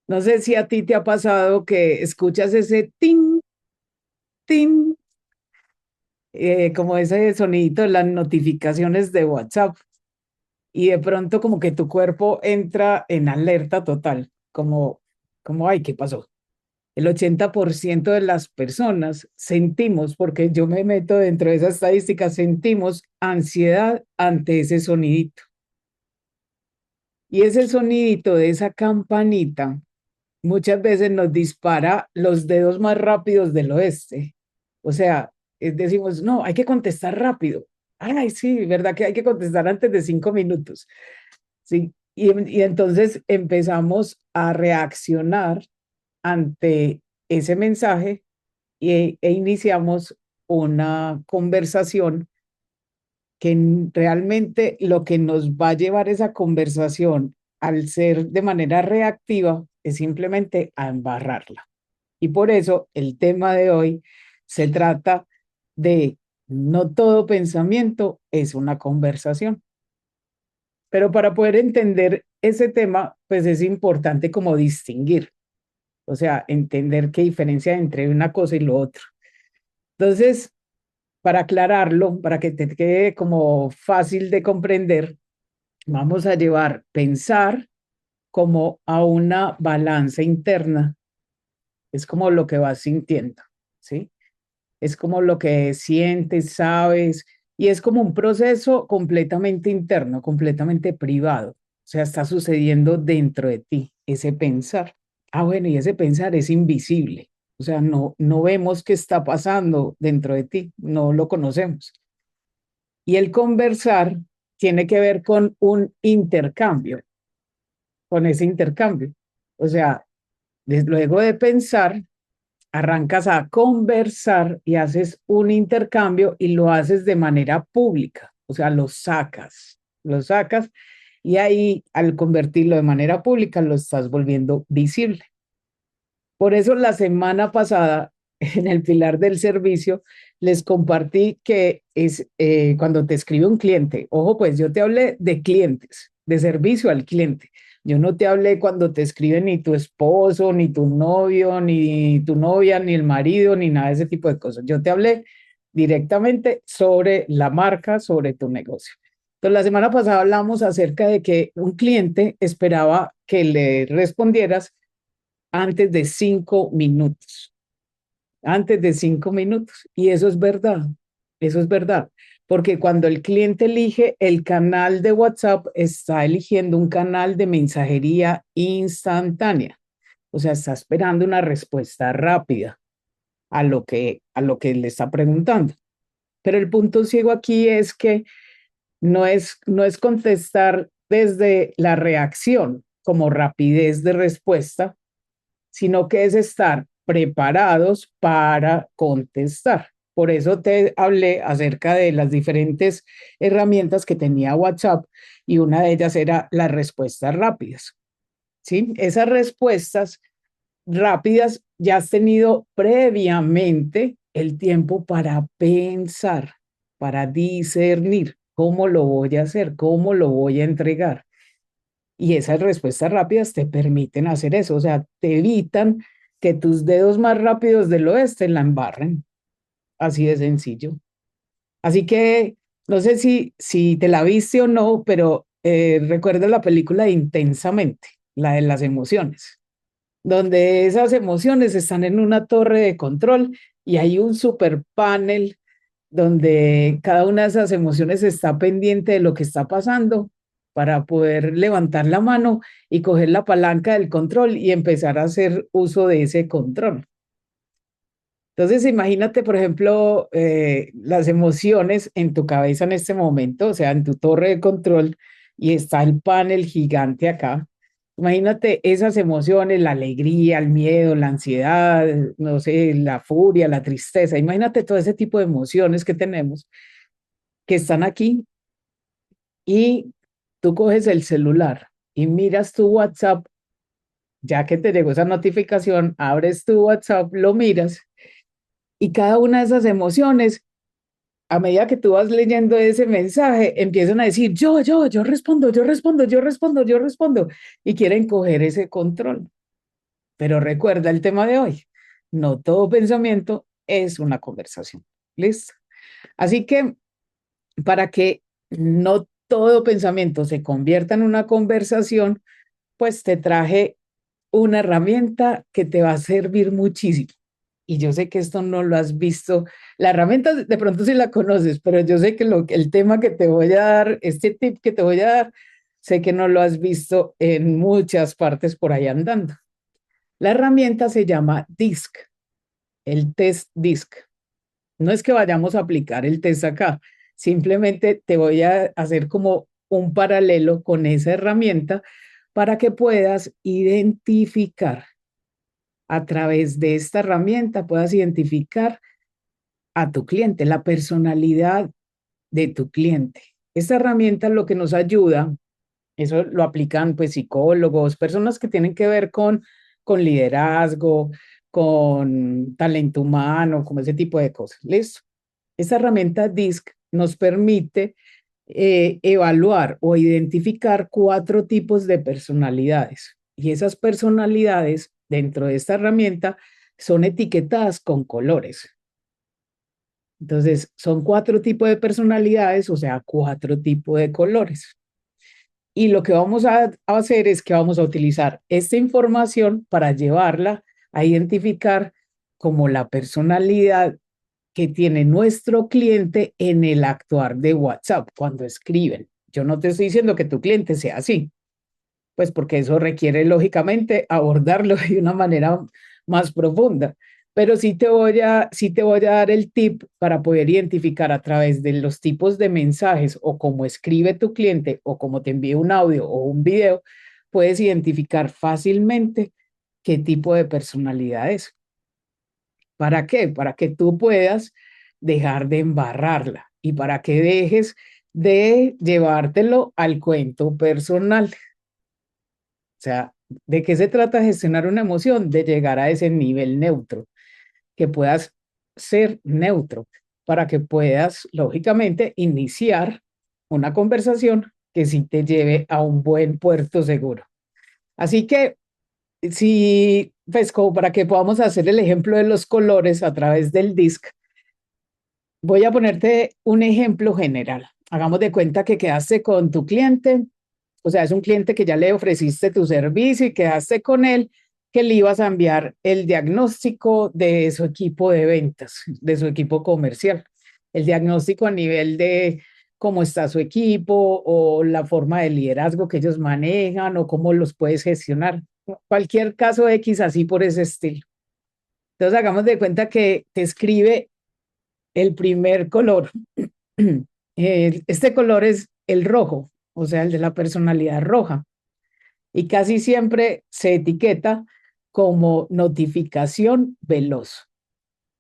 No sé si a ti te ha pasado que escuchas ese tin, tin, como ese sonidito de las notificaciones de WhatsApp y de pronto como que tu cuerpo entra en alerta total, como, ay, ¿qué pasó? El 80% de las personas sentimos, porque yo me meto dentro de esa estadística, sentimos ansiedad ante ese sonidito. Y ese sonidito de esa campanita muchas veces nos dispara los dedos más rápidos del oeste. O sea, decimos, no, hay que contestar rápido. Ay, sí, ¿verdad que hay que contestar antes de 5 minutos? Sí, y entonces empezamos a reaccionar ante ese mensaje e iniciamos una conversación que realmente lo que nos va a llevar esa conversación al ser de manera reactiva es simplemente a embarrarla. Y por eso el tema de hoy se trata de no todo pensamiento es una conversación. Pero para poder entender ese tema, pues es importante como distinguir, o sea, entender qué diferencia hay entre una cosa y lo otro. Entonces, para aclararlo, para que te quede como fácil de comprender, vamos a llevar pensar como a una balanza interna. Es como lo que vas sintiendo, ¿sí? Es como lo que sientes, sabes, y es como un proceso completamente interno, completamente privado. O sea, está sucediendo dentro de ti, ese pensar. Ah, bueno, y ese pensar es invisible. O sea, no vemos qué está pasando dentro de ti, no lo conocemos. Y el conversar tiene que ver con un intercambio, con ese intercambio. O sea, luego de pensar, arrancas a conversar y haces un intercambio y lo haces de manera pública, o sea, lo sacas y ahí al convertirlo de manera pública lo estás volviendo visible. Por eso la semana pasada en el pilar del servicio les compartí que es cuando te escribe un cliente, ojo pues yo te hablé de clientes, de servicio al cliente. Yo no te hablé cuando te escribe ni tu esposo, ni tu novio, ni tu novia, ni el marido, ni nada de ese tipo de cosas. Yo te hablé directamente sobre la marca, sobre tu negocio. Entonces, la semana pasada hablamos acerca de que un cliente esperaba que le respondieras antes de 5 minutos, antes de 5 minutos. Y eso es verdad, porque cuando el cliente elige el canal de WhatsApp, está eligiendo un canal de mensajería instantánea. O sea, está esperando una respuesta rápida a lo que le está preguntando. Pero el punto ciego aquí es que no es contestar desde la reacción como rapidez de respuesta, sino que es estar preparados para contestar. Por eso te hablé acerca de las diferentes herramientas que tenía WhatsApp y una de ellas era las respuestas rápidas. ¿Sí? Esas respuestas rápidas ya has tenido previamente el tiempo para pensar, para discernir cómo lo voy a hacer, cómo lo voy a entregar. Y esas respuestas rápidas te permiten hacer eso, o sea, te evitan que tus dedos más rápidos del oeste la embarren. Así de sencillo. Así que no sé si te la viste o no, pero recuerda la película Intensamente, la de las emociones, donde esas emociones están en una torre de control y hay un super panel donde cada una de esas emociones está pendiente de lo que está pasando para poder levantar la mano y coger la palanca del control y empezar a hacer uso de ese control. Entonces, imagínate, por ejemplo, las emociones en tu cabeza en este momento, o sea, en tu torre de control, y está el panel gigante acá. Imagínate esas emociones, la alegría, el miedo, la ansiedad, no sé, la furia, la tristeza. Imagínate todo ese tipo de emociones que tenemos que están aquí y tú coges el celular y miras tu WhatsApp, ya que te llegó esa notificación, abres tu WhatsApp, lo miras y cada una de esas emociones, a medida que tú vas leyendo ese mensaje, empiezan a decir, yo respondo, yo respondo, yo respondo, yo respondo, y quieren coger ese control. Pero recuerda el tema de hoy. No todo pensamiento es una conversación. ¿Listo? Así que para que no todo pensamiento se convierta en una conversación, pues te traje una herramienta que te va a servir muchísimo. Y yo sé que esto no lo has visto. La herramienta de pronto sí la conoces, pero yo sé que el tema que te voy a dar, este tip que te voy a dar, sé que no lo has visto en muchas partes por ahí andando. La herramienta se llama DISC, el test DISC. No es que vayamos a aplicar el test acá, simplemente te voy a hacer como un paralelo con esa herramienta para que puedas identificar a través de esta herramienta, puedas identificar a tu cliente, la personalidad de tu cliente. Esta herramienta lo que nos ayuda, eso lo aplican pues psicólogos, personas que tienen que ver con liderazgo, con talento humano, como ese tipo de cosas. ¿Listo? Esta herramienta DISC nos permite evaluar o identificar 4 tipos de personalidades. Y esas personalidades dentro de esta herramienta son etiquetadas con colores. Entonces, son 4 tipos de personalidades, o sea, 4 tipos de colores. Y lo que vamos a hacer es que vamos a utilizar esta información para llevarla a identificar como la personalidad que tiene nuestro cliente en el actuar de WhatsApp cuando escriben. Yo no te estoy diciendo que tu cliente sea así, pues porque eso requiere lógicamente abordarlo de una manera más profunda. Pero sí te voy a dar el tip para poder identificar a través de los tipos de mensajes o cómo escribe tu cliente o cómo te envía un audio o un video, puedes identificar fácilmente qué tipo de personalidad es. ¿Para qué? Para que tú puedas dejar de embarrarla y para que dejes de llevártelo al cuento personal. O sea, ¿de qué se trata gestionar una emoción? De llegar a ese nivel neutro, que puedas ser neutro, para que puedas, lógicamente, iniciar una conversación que sí te lleve a un buen puerto seguro. Así que, si, pues, como para que podamos hacer el ejemplo de los colores a través del disc, voy a ponerte un ejemplo general. Hagamos de cuenta que quedaste con tu cliente, o sea, es un cliente que ya le ofreciste tu servicio y quedaste con él, que le ibas a enviar el diagnóstico de su equipo de ventas, de su equipo comercial. El diagnóstico a nivel de cómo está su equipo o la forma de liderazgo que ellos manejan o cómo los puedes gestionar. Cualquier caso X así por ese estilo. Entonces hagamos de cuenta que te escribe el primer color. Este color es el rojo, o sea, el de la personalidad roja. Y casi siempre se etiqueta como notificación veloz.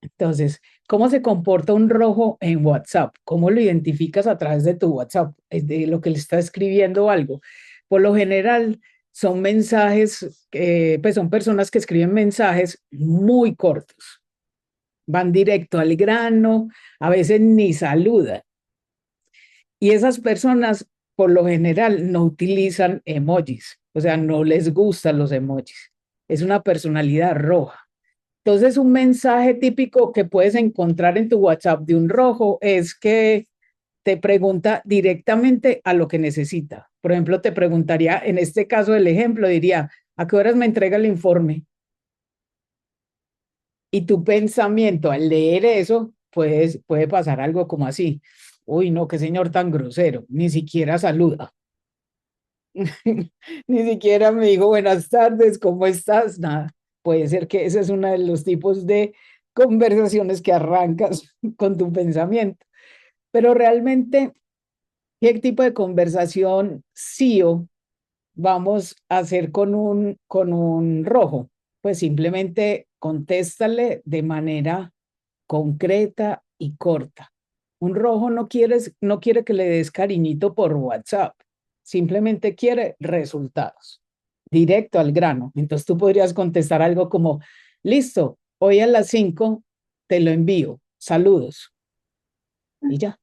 Entonces, ¿cómo se comporta un rojo en WhatsApp? ¿Cómo lo identificas a través de tu WhatsApp? Es de lo que le está escribiendo algo. Por lo general, son mensajes, pues son personas que escriben mensajes muy cortos, van directo al grano, a veces ni saludan. Y esas personas, por lo general, no utilizan emojis, o sea, no les gustan los emojis. Es una personalidad roja. Entonces, un mensaje típico que puedes encontrar en tu WhatsApp de un rojo es que te pregunta directamente a lo que necesita. Por ejemplo, te preguntaría, en este caso del ejemplo, diría, ¿a qué horas me entrega el informe? Y tu pensamiento al leer eso, puede pasar algo como así. Uy, no, qué señor tan grosero, ni siquiera saluda. Ni siquiera me dijo buenas tardes, ¿cómo estás? Nada. Puede ser que ese es uno de los tipos de conversaciones que arrancas con tu pensamiento. Pero realmente, ¿qué tipo de conversación sí o vamos a hacer con un rojo? Pues simplemente contéstale de manera concreta y corta. Un rojo no quiere que le des cariñito por WhatsApp, simplemente quiere resultados, directo al grano. Entonces tú podrías contestar algo como, listo, hoy a las 5 te lo envío, saludos, y ya.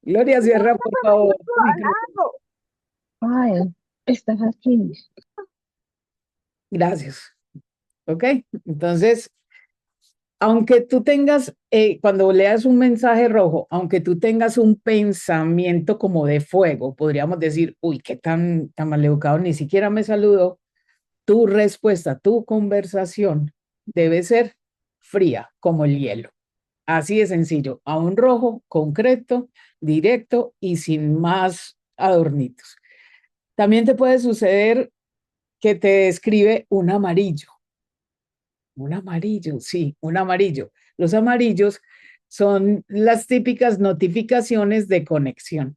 Gloria Sierra, por favor. Ay, estás aquí. Gracias. ¿Ok? Entonces, aunque tú tengas, cuando leas un mensaje rojo, aunque tú tengas un pensamiento como de fuego, podríamos decir, uy, qué tan maleducado, ni siquiera me saludó, tu respuesta, tu conversación debe ser fría como el hielo. Así de sencillo, a un rojo, concreto, directo y sin más adornitos. También te puede suceder que te escribe un amarillo, sí, un amarillo. Los amarillos son las típicas notificaciones de conexión.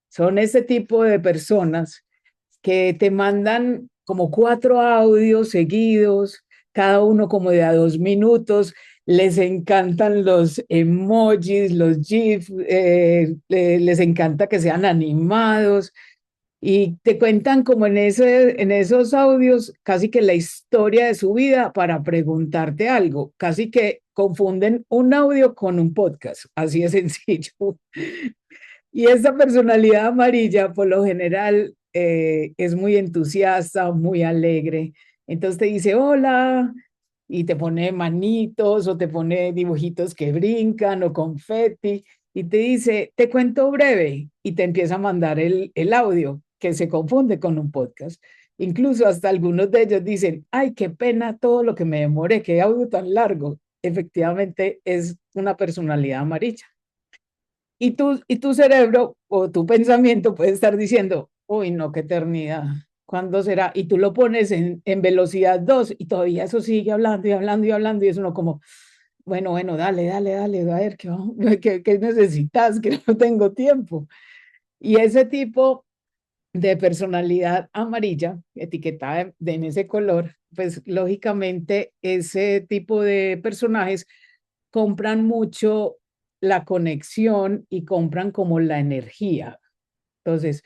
Son ese tipo de personas que te mandan como 4 audios seguidos, cada uno como de a 2 minutos. Les encantan los emojis, los GIFs, les encanta que sean animados y te cuentan como en esos audios casi que la historia de su vida para preguntarte algo, casi que confunden un audio con un podcast, así de sencillo. Y esta personalidad amarilla, por lo general, es muy entusiasta, muy alegre. Entonces te dice, hola, y te pone manitos o te pone dibujitos que brincan o confeti, y te dice, te cuento breve, y te empieza a mandar el audio, que se confunde con un podcast. Incluso hasta algunos de ellos dicen, ay, qué pena todo lo que me demoré, qué audio tan largo. Efectivamente, es una personalidad amarilla. Y tu cerebro o tu pensamiento puede estar diciendo, uy, no, qué eternidad, ¿cuándo será? Y tú lo pones en velocidad 2 y todavía eso sigue hablando y hablando y hablando y es uno como, bueno, dale, dale, dale, a ver, ¿qué necesitas? Que no tengo tiempo. Y ese tipo de personalidad amarilla, etiquetada en ese color, pues lógicamente ese tipo de personajes compran mucho la conexión y compran como la energía. Entonces,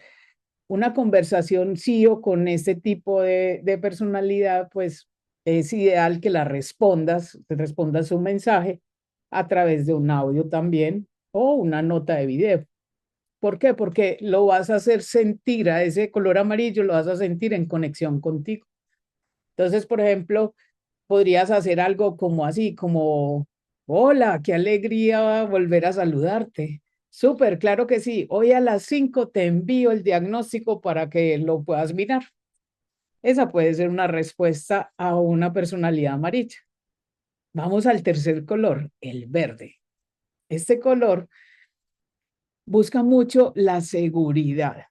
una conversación sí o con este tipo de personalidad, pues es ideal que la respondas, te respondas un mensaje a través de un audio también o una nota de video. ¿Por qué? Porque lo vas a hacer sentir a ese color amarillo, lo vas a sentir en conexión contigo. Entonces, por ejemplo, podrías hacer algo como así, como, hola, qué alegría volver a saludarte. Súper, claro que sí. Hoy a las 5 te envío el diagnóstico para que lo puedas mirar. Esa puede ser una respuesta a una personalidad amarilla. Vamos al tercer color, el verde. Este color busca mucho la seguridad,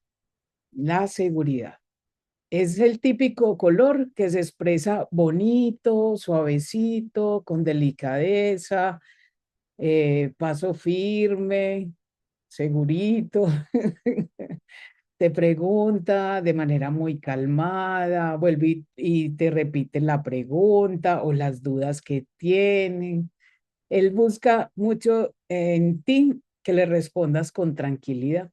la seguridad. Es el típico color que se expresa bonito, suavecito, con delicadeza, paso firme, segurito. Te pregunta de manera muy calmada, vuelve y te repite la pregunta o las dudas que tienen. Él busca mucho en ti que le respondas con tranquilidad.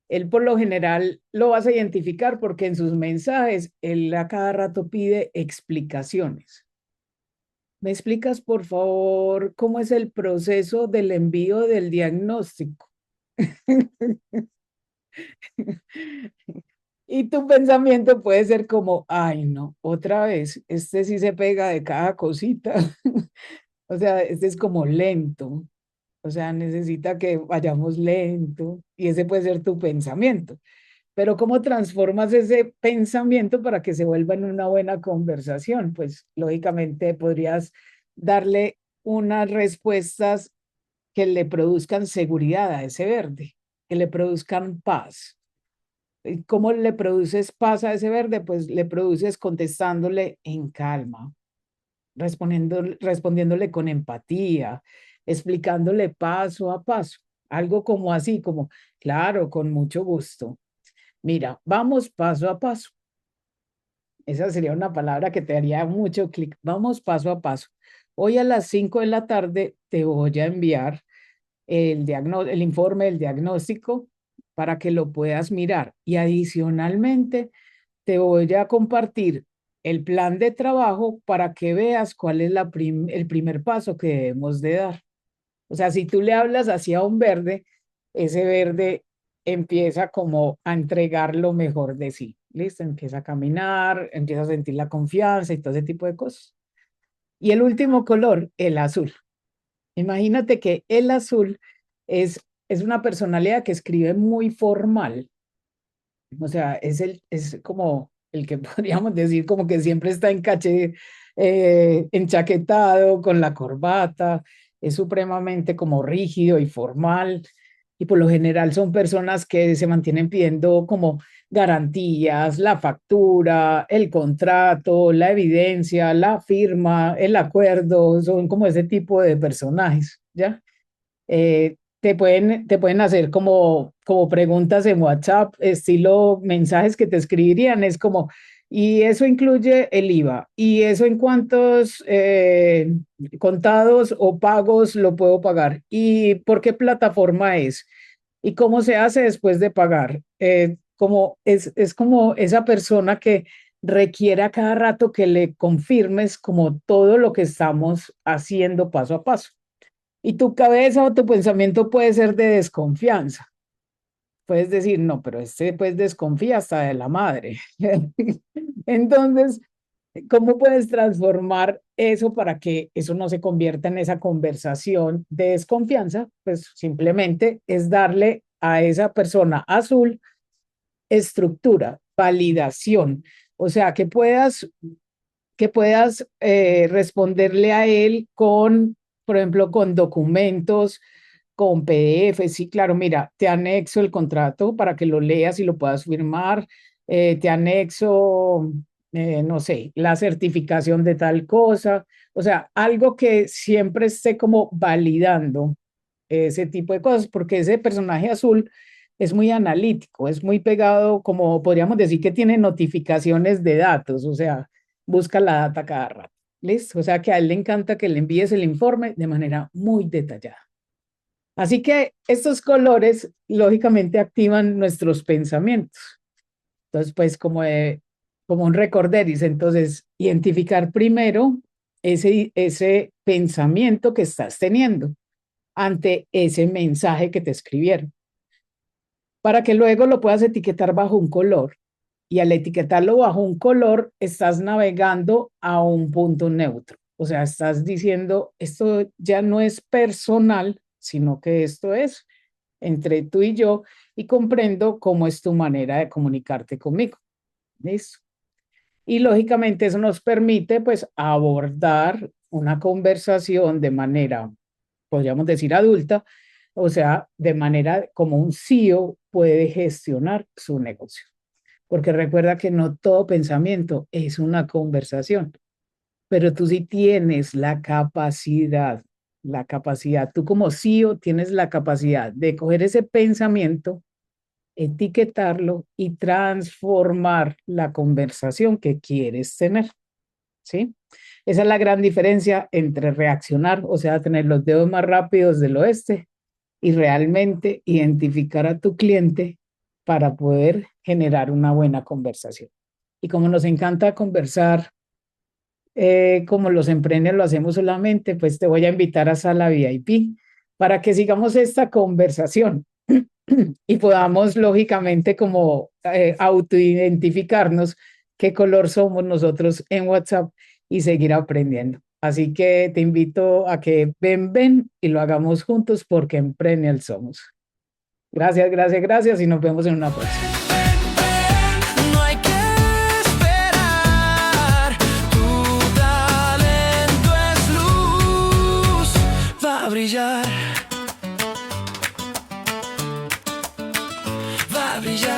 Él por lo general lo vas a identificar porque en sus mensajes él a cada rato pide explicaciones. ¿Me explicas, por favor, cómo es el proceso del envío del diagnóstico? Y tu pensamiento puede ser como, ay, no, otra vez, este sí se pega de cada cosita. O sea, este es como lento. O sea, necesita que vayamos lento y ese puede ser tu pensamiento. Pero ¿cómo transformas ese pensamiento para que se vuelva en una buena conversación? Pues lógicamente podrías darle unas respuestas que le produzcan seguridad a ese verde, que le produzcan paz. ¿Y cómo le produces paz a ese verde? Pues le produces contestándole en calma, respondiéndole con empatía, explicándole paso a paso, algo como así, como, claro, con mucho gusto. Mira, vamos paso a paso. Esa sería una palabra que te haría mucho clic. Vamos paso a paso. Hoy a las 5 de la tarde te voy a enviar el informe del diagnóstico para que lo puedas mirar. Y adicionalmente, te voy a compartir el plan de trabajo para que veas cuál es el primer paso que debemos de dar. O sea, si tú le hablas hacia un verde, ese verde empieza como a entregar lo mejor de sí. Listo, empieza a caminar, empieza a sentir la confianza y todo ese tipo de cosas. Y el último color, el azul. Imagínate que el azul es una personalidad que escribe muy formal. O sea, es como el que podríamos decir como que siempre está en caché, enchaquetado, con la corbata, es supremamente como rígido y formal. Y por lo general son personas que se mantienen pidiendo como garantías, la factura, el contrato, la evidencia, la firma, el acuerdo, son como ese tipo de personajes, ¿ya? Te pueden hacer como preguntas en WhatsApp, estilo mensajes que te escribirían, es como, y eso incluye el IVA, y eso en cuántos contados o pagos lo puedo pagar, y por qué plataforma es, y cómo se hace después de pagar. Como es como esa persona que requiere a cada rato que le confirmes como todo lo que estamos haciendo paso a paso. Y tu cabeza o tu pensamiento puede ser de desconfianza. Puedes decir, no, pero este pues desconfía hasta de la madre. Entonces, ¿cómo puedes transformar eso para que eso no se convierta en esa conversación de desconfianza? Pues simplemente es darle a esa persona azul estructura, validación. O sea, que puedas responderle a él con, por ejemplo, con documentos, con PDF. Sí, claro, mira, te anexo el contrato para que lo leas y lo puedas firmar. Te anexo, no sé, la certificación de tal cosa. O sea, algo que siempre esté como validando ese tipo de cosas, porque ese personaje azul es muy analítico, es muy pegado, como podríamos decir que tiene notificaciones de datos, o sea, busca la data cada rato. ¿Listo? O sea que a él le encanta que le envíes el informe de manera muy detallada. Así que estos colores lógicamente activan nuestros pensamientos. Entonces, pues como un recorderis, entonces identificar primero ese pensamiento que estás teniendo ante ese mensaje que te escribieron, para que luego lo puedas etiquetar bajo un color. Y al etiquetarlo bajo un color, estás navegando a un punto neutro. O sea, estás diciendo, esto ya no es personal, sino que esto es entre tú y yo y comprendo cómo es tu manera de comunicarte conmigo. ¿Listo? Y lógicamente eso nos permite pues abordar una conversación de manera, podríamos decir, adulta, o sea, de manera como un CEO puede gestionar su negocio. Porque recuerda que no todo pensamiento es una conversación, pero tú sí tienes la capacidad, tú como CEO tienes la capacidad de coger ese pensamiento, etiquetarlo y transformar la conversación que quieres tener, ¿sí? Esa es la gran diferencia entre reaccionar, o sea, tener los dedos más rápidos del oeste y realmente identificar a tu cliente para poder generar una buena conversación. Y como nos encanta conversar, como los emprendedores lo hacemos solamente, pues te voy a invitar a Sala VIP para que sigamos esta conversación y podamos lógicamente como autoidentificarnos qué color somos nosotros en WhatsApp y seguir aprendiendo. Así que te invito a que ven y lo hagamos juntos porque Emprendedor somos. Gracias, gracias, gracias y nos vemos en una próxima. No hay que esperar, tu talento es luz, va a brillar, va a brillar.